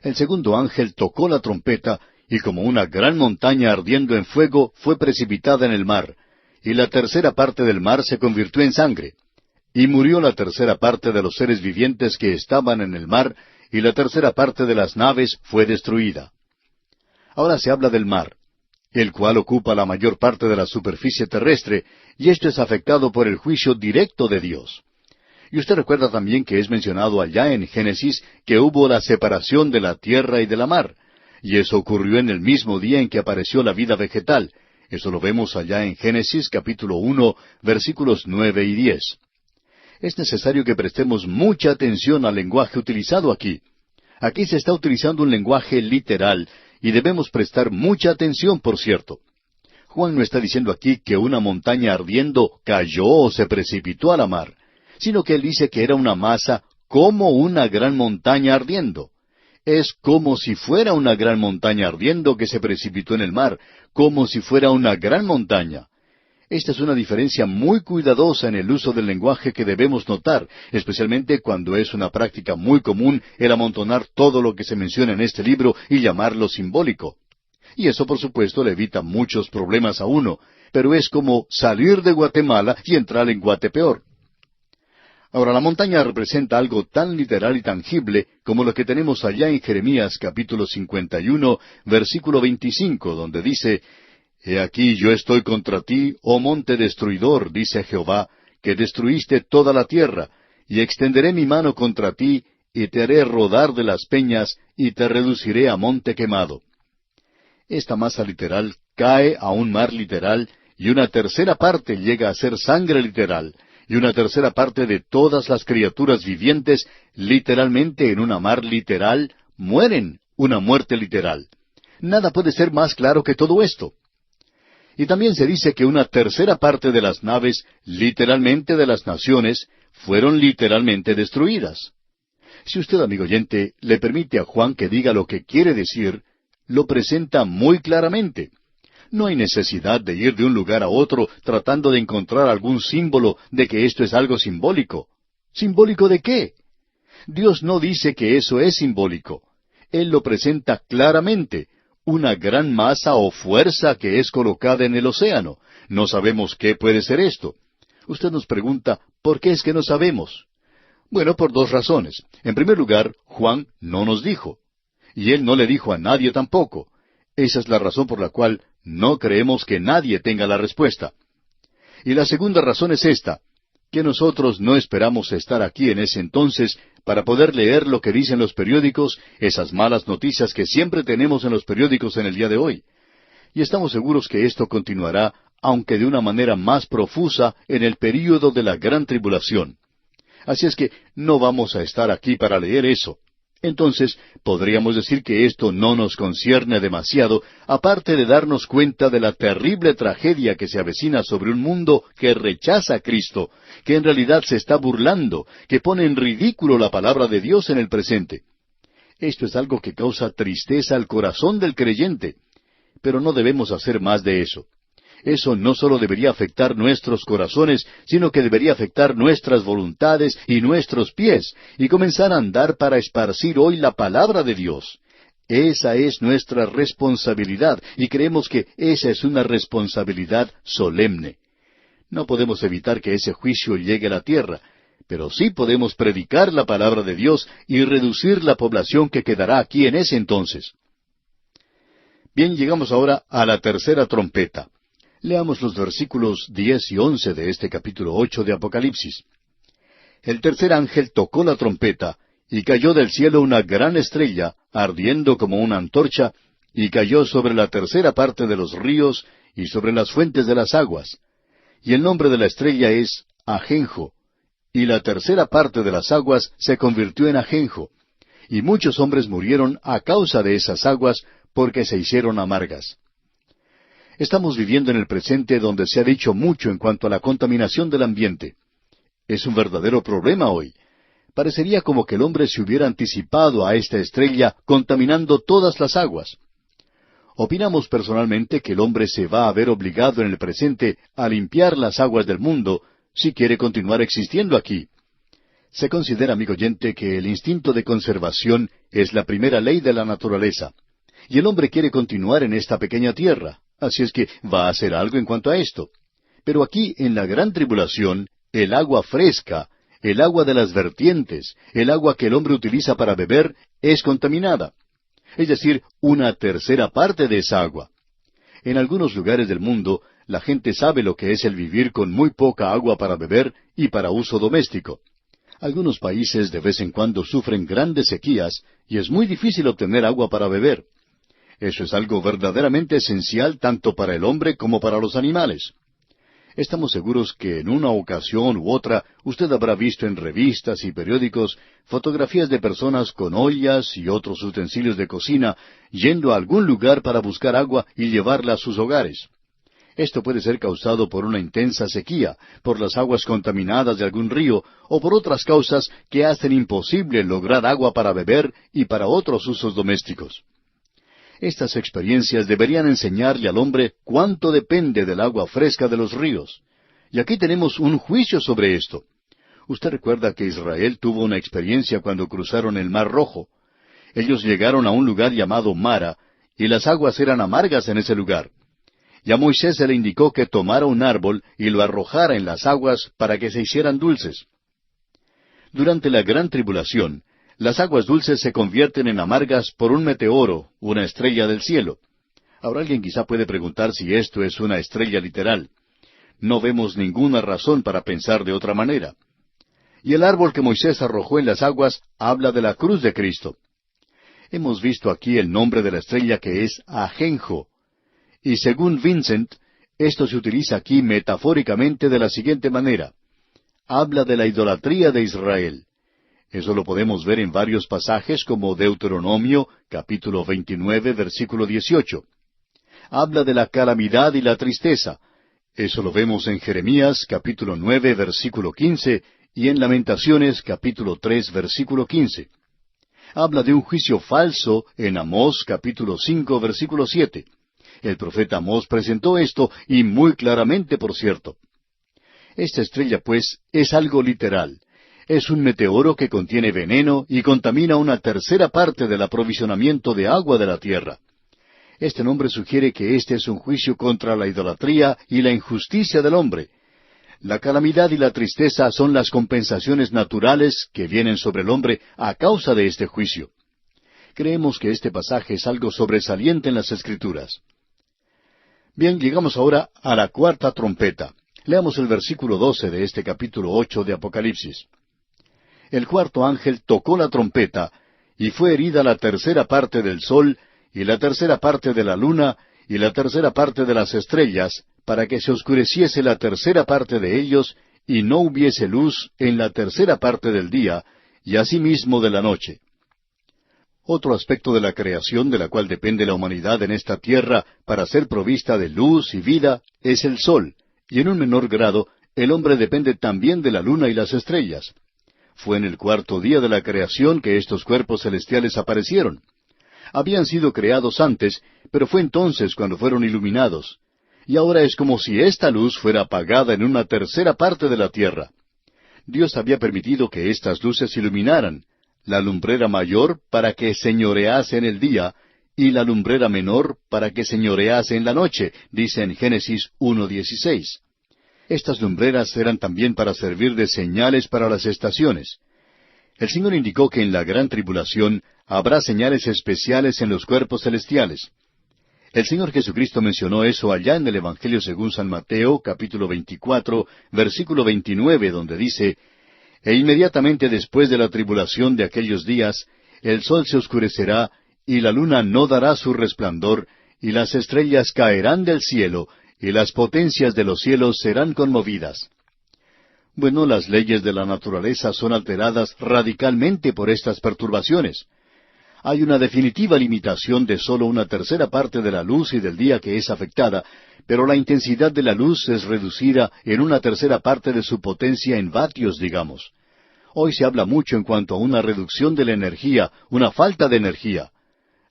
El segundo ángel tocó la trompeta, y como una gran montaña ardiendo en fuego fue precipitada en el mar, y la tercera parte del mar se convirtió en sangre. Y murió la tercera parte de los seres vivientes que estaban en el mar, y la tercera parte de las naves fue destruida. Ahora se habla del mar, el cual ocupa la mayor parte de la superficie terrestre, y esto es afectado por el juicio directo de Dios. Y usted recuerda también que es mencionado allá en Génesis que hubo la separación de la tierra y de la mar, y eso ocurrió en el mismo día en que apareció la vida vegetal. Eso lo vemos allá en Génesis capítulo 1, versículos 9 y 10. Es necesario que prestemos mucha atención al lenguaje utilizado aquí. Aquí se está utilizando un lenguaje literal, y debemos prestar mucha atención, por cierto. Juan no está diciendo aquí que una montaña ardiendo cayó o se precipitó a la mar, sino que él dice que era una masa como una gran montaña ardiendo. Es como si fuera una gran montaña ardiendo que se precipitó en el mar, como si fuera una gran montaña. Esta es una diferencia muy cuidadosa en el uso del lenguaje que debemos notar, especialmente cuando es una práctica muy común el amontonar todo lo que se menciona en este libro y llamarlo simbólico. Y eso, por supuesto, le evita muchos problemas a uno, pero es como salir de Guatemala y entrar en Guatepeor. Ahora, la montaña representa algo tan literal y tangible como lo que tenemos allá en Jeremías capítulo 51, versículo 25, donde dice, He aquí yo estoy contra ti, oh monte destruidor, dice Jehová, que destruiste toda la tierra, y extenderé mi mano contra ti, y te haré rodar de las peñas, y te reduciré a monte quemado. Esta masa literal cae a un mar literal, y una tercera parte llega a ser sangre literal, y una tercera parte de todas las criaturas vivientes, literalmente en una mar literal, mueren una muerte literal. Nada puede ser más claro que todo esto. Y también se dice que una tercera parte de las naves, literalmente de las naciones, fueron literalmente destruidas. Si usted, amigo oyente, le permite a Juan que diga lo que quiere decir, lo presenta muy claramente. No hay necesidad de ir de un lugar a otro tratando de encontrar algún símbolo de que esto es algo simbólico. ¿Simbólico de qué? Dios no dice que eso es simbólico. Él lo presenta claramente, una gran masa o fuerza que es colocada en el océano. No sabemos qué puede ser esto. Usted nos pregunta, ¿por qué es que no sabemos? Bueno, por dos razones. En primer lugar, Juan no nos dijo. Y él no le dijo a nadie tampoco. Esa es la razón por la cual no creemos que nadie tenga la respuesta. Y la segunda razón es esta, que nosotros no esperamos estar aquí en ese entonces para poder leer lo que dicen los periódicos, esas malas noticias que siempre tenemos en los periódicos en el día de hoy. Y estamos seguros que esto continuará, aunque de una manera más profusa, en el período de la gran tribulación. Así es que no vamos a estar aquí para leer eso. Entonces, podríamos decir que esto no nos concierne demasiado, aparte de darnos cuenta de la terrible tragedia que se avecina sobre un mundo que rechaza a Cristo, que en realidad se está burlando, que pone en ridículo la palabra de Dios en el presente. Esto es algo que causa tristeza al corazón del creyente, pero no debemos hacer más de eso. Eso no solo debería afectar nuestros corazones, sino que debería afectar nuestras voluntades y nuestros pies, y comenzar a andar para esparcir hoy la palabra de Dios. Esa es nuestra responsabilidad, y creemos que esa es una responsabilidad solemne. No podemos evitar que ese juicio llegue a la tierra, pero sí podemos predicar la palabra de Dios y reducir la población que quedará aquí en ese entonces. Bien, llegamos ahora a la tercera trompeta. Leamos los versículos 10 y 11 de este capítulo 8 de Apocalipsis. El tercer ángel tocó la trompeta, y cayó del cielo una gran estrella, ardiendo como una antorcha, y cayó sobre la tercera parte de los ríos y sobre las fuentes de las aguas. Y el nombre de la estrella es Ajenjo, y la tercera parte de las aguas se convirtió en ajenjo, y muchos hombres murieron a causa de esas aguas, porque se hicieron amargas. Estamos viviendo en el presente donde se ha dicho mucho en cuanto a la contaminación del ambiente. Es un verdadero problema hoy. Parecería como que el hombre se hubiera anticipado a esta estrella contaminando todas las aguas. Opinamos personalmente que el hombre se va a ver obligado en el presente a limpiar las aguas del mundo si quiere continuar existiendo aquí. Se considera, amigo oyente, que el instinto de conservación es la primera ley de la naturaleza. Y el hombre quiere continuar en esta pequeña tierra. Así es que va a hacer algo en cuanto a esto. Pero aquí, en la gran tribulación, el agua fresca, el agua de las vertientes, el agua que el hombre utiliza para beber, es contaminada. Es decir, una tercera parte de esa agua. En algunos lugares del mundo, la gente sabe lo que es el vivir con muy poca agua para beber y para uso doméstico. Algunos países de vez en cuando sufren grandes sequías y es muy difícil obtener agua para beber. Eso es algo verdaderamente esencial tanto para el hombre como para los animales. Estamos seguros que en una ocasión u otra usted habrá visto en revistas y periódicos fotografías de personas con ollas y otros utensilios de cocina yendo a algún lugar para buscar agua y llevarla a sus hogares. Esto puede ser causado por una intensa sequía, por las aguas contaminadas de algún río o por otras causas que hacen imposible lograr agua para beber y para otros usos domésticos. Estas experiencias deberían enseñarle al hombre cuánto depende del agua fresca de los ríos. Y aquí tenemos un juicio sobre esto. Usted recuerda que Israel tuvo una experiencia cuando cruzaron el Mar Rojo. Ellos llegaron a un lugar llamado Mara, y las aguas eran amargas en ese lugar. Y a Moisés se le indicó que tomara un árbol y lo arrojara en las aguas para que se hicieran dulces. Durante la gran tribulación, las aguas dulces se convierten en amargas por un meteoro, una estrella del cielo. Ahora alguien quizá puede preguntar si esto es una estrella literal. No vemos ninguna razón para pensar de otra manera. Y el árbol que Moisés arrojó en las aguas habla de la cruz de Cristo. Hemos visto aquí el nombre de la estrella que es Ajenjo. Y según Vincent, esto se utiliza aquí metafóricamente de la siguiente manera. Habla de la idolatría de Israel. Eso lo podemos ver en varios pasajes como Deuteronomio, capítulo 29, versículo 18. Habla de la calamidad y la tristeza. Eso lo vemos en Jeremías, capítulo 9, versículo 15, y en Lamentaciones, capítulo 3, versículo 15. Habla de un juicio falso en Amós capítulo 5, versículo 7. El profeta Amós presentó esto, y muy claramente, por cierto. Esta estrella, pues, es algo literal. Es un meteoro que contiene veneno y contamina una tercera parte del aprovisionamiento de agua de la tierra. Este nombre sugiere que este es un juicio contra la idolatría y la injusticia del hombre. La calamidad y la tristeza son las compensaciones naturales que vienen sobre el hombre a causa de este juicio. Creemos que este pasaje es algo sobresaliente en las Escrituras. Bien, llegamos ahora a la cuarta trompeta. Leamos el versículo 12 de este capítulo 8 de Apocalipsis. El cuarto ángel tocó la trompeta, y fue herida la tercera parte del sol, y la tercera parte de la luna, y la tercera parte de las estrellas, para que se oscureciese la tercera parte de ellos, y no hubiese luz en la tercera parte del día, y asimismo de la noche. Otro aspecto de la creación de la cual depende la humanidad en esta tierra para ser provista de luz y vida es el sol, y en un menor grado el hombre depende también de la luna y las estrellas. Fue en el cuarto día de la creación que estos cuerpos celestiales aparecieron. Habían sido creados antes, pero fue entonces cuando fueron iluminados. Y ahora es como si esta luz fuera apagada en una tercera parte de la tierra. Dios había permitido que estas luces iluminaran, la lumbrera mayor para que señorease en el día, y la lumbrera menor para que señorease en la noche, dice en Génesis 1:16. Estas lumbreras eran también para servir de señales para las estaciones. El Señor indicó que en la gran tribulación habrá señales especiales en los cuerpos celestiales. El Señor Jesucristo mencionó eso allá en el Evangelio según San Mateo, capítulo 24, versículo 29, donde dice: «E inmediatamente después de la tribulación de aquellos días, el sol se oscurecerá, y la luna no dará su resplandor, y las estrellas caerán del cielo, y las potencias de los cielos serán conmovidas». Bueno, las leyes de la naturaleza son alteradas radicalmente por estas perturbaciones. Hay una definitiva limitación de sólo una tercera parte de la luz y del día que es afectada, pero la intensidad de la luz es reducida en una tercera parte de su potencia en vatios, digamos. Hoy se habla mucho en cuanto a una reducción de la energía, una falta de energía.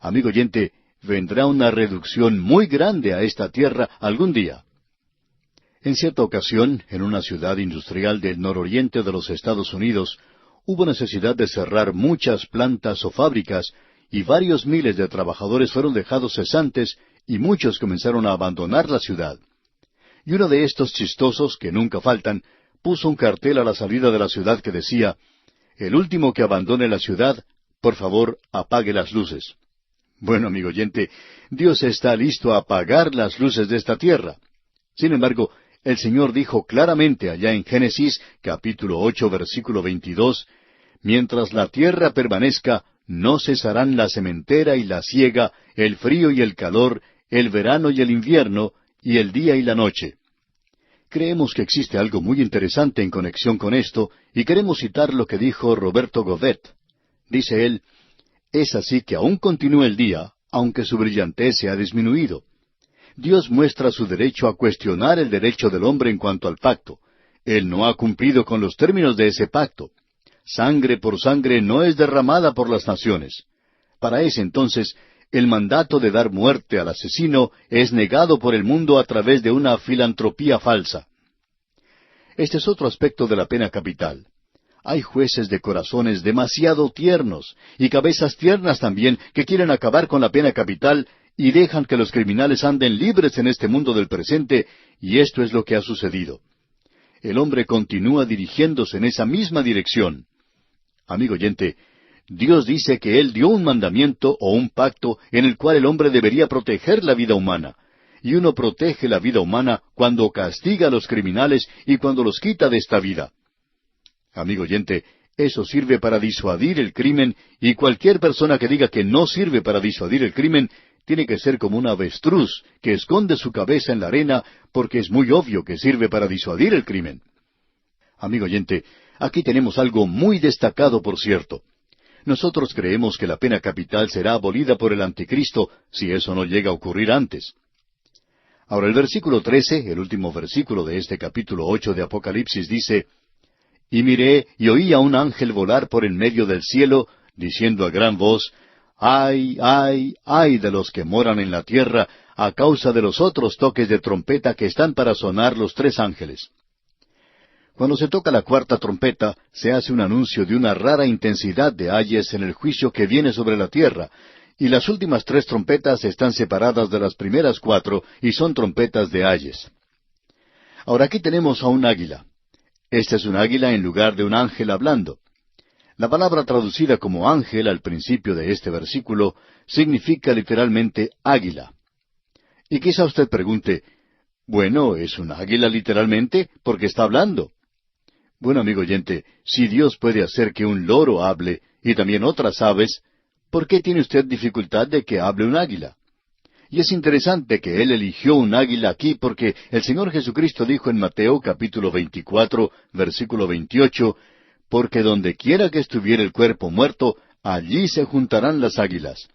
Amigo oyente, vendrá una reducción muy grande a esta tierra algún día. En cierta ocasión, en una ciudad industrial del nororiente de los Estados Unidos, hubo necesidad de cerrar muchas plantas o fábricas, y varios miles de trabajadores fueron dejados cesantes, y muchos comenzaron a abandonar la ciudad. Y uno de estos chistosos, que nunca faltan, puso un cartel a la salida de la ciudad que decía: «El último que abandone la ciudad, por favor, apague las luces». Bueno, amigo oyente, Dios está listo a apagar las luces de esta tierra. Sin embargo, el Señor dijo claramente allá en Génesis, capítulo 8, versículo 22, «Mientras la tierra permanezca, no cesarán la sementera y la siega, el frío y el calor, el verano y el invierno, y el día y la noche». Creemos que existe algo muy interesante en conexión con esto, y queremos citar lo que dijo Roberto Govet. Dice él: «Es así que aún continúa el día, aunque su brillantez se ha disminuido. Dios muestra su derecho a cuestionar el derecho del hombre en cuanto al pacto. Él no ha cumplido con los términos de ese pacto. Sangre por sangre no es derramada por las naciones. Para ese entonces, el mandato de dar muerte al asesino es negado por el mundo a través de una filantropía falsa». Este es otro aspecto de la pena capital. Hay jueces de corazones demasiado tiernos, y cabezas tiernas también, que quieren acabar con la pena capital y dejan que los criminales anden libres en este mundo del presente, y esto es lo que ha sucedido. El hombre continúa dirigiéndose en esa misma dirección. Amigo oyente, Dios dice que Él dio un mandamiento o un pacto en el cual el hombre debería proteger la vida humana. Y uno protege la vida humana cuando castiga a los criminales y cuando los quita de esta vida. Amigo oyente, eso sirve para disuadir el crimen, y cualquier persona que diga que no sirve para disuadir el crimen tiene que ser como un avestruz que esconde su cabeza en la arena, porque es muy obvio que sirve para disuadir el crimen. Amigo oyente, aquí tenemos algo muy destacado, por cierto. Nosotros creemos que la pena capital será abolida por el Anticristo, si eso no llega a ocurrir antes. Ahora el versículo 13, el último versículo de este capítulo 8 de Apocalipsis, dice: «Y miré y oí a un ángel volar por en medio del cielo, diciendo a gran voz, ay, ay, ay de los que moran en la tierra, a causa de los otros toques de trompeta que están para sonar los tres ángeles. Cuando se toca la cuarta trompeta, se hace un anuncio de una rara intensidad de ayes en el juicio que viene sobre la tierra, y las últimas tres trompetas están separadas de las primeras cuatro y son trompetas de ayes. Ahora aquí tenemos a un águila. Este es un águila en lugar de un ángel hablando. La palabra traducida como ángel al principio de este versículo significa literalmente águila. Y quizá usted pregunte, bueno, ¿es un águila literalmente? Porque está hablando. Bueno, amigo oyente, si Dios puede hacer que un loro hable y también otras aves, ¿por qué tiene usted dificultad de que hable un águila? Y es interesante que Él eligió un águila aquí porque el Señor Jesucristo dijo en Mateo capítulo 24, versículo 28, porque donde quiera que estuviere el cuerpo muerto, allí se juntarán las águilas.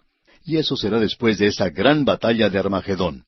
Y eso será después de esa gran batalla de Armagedón.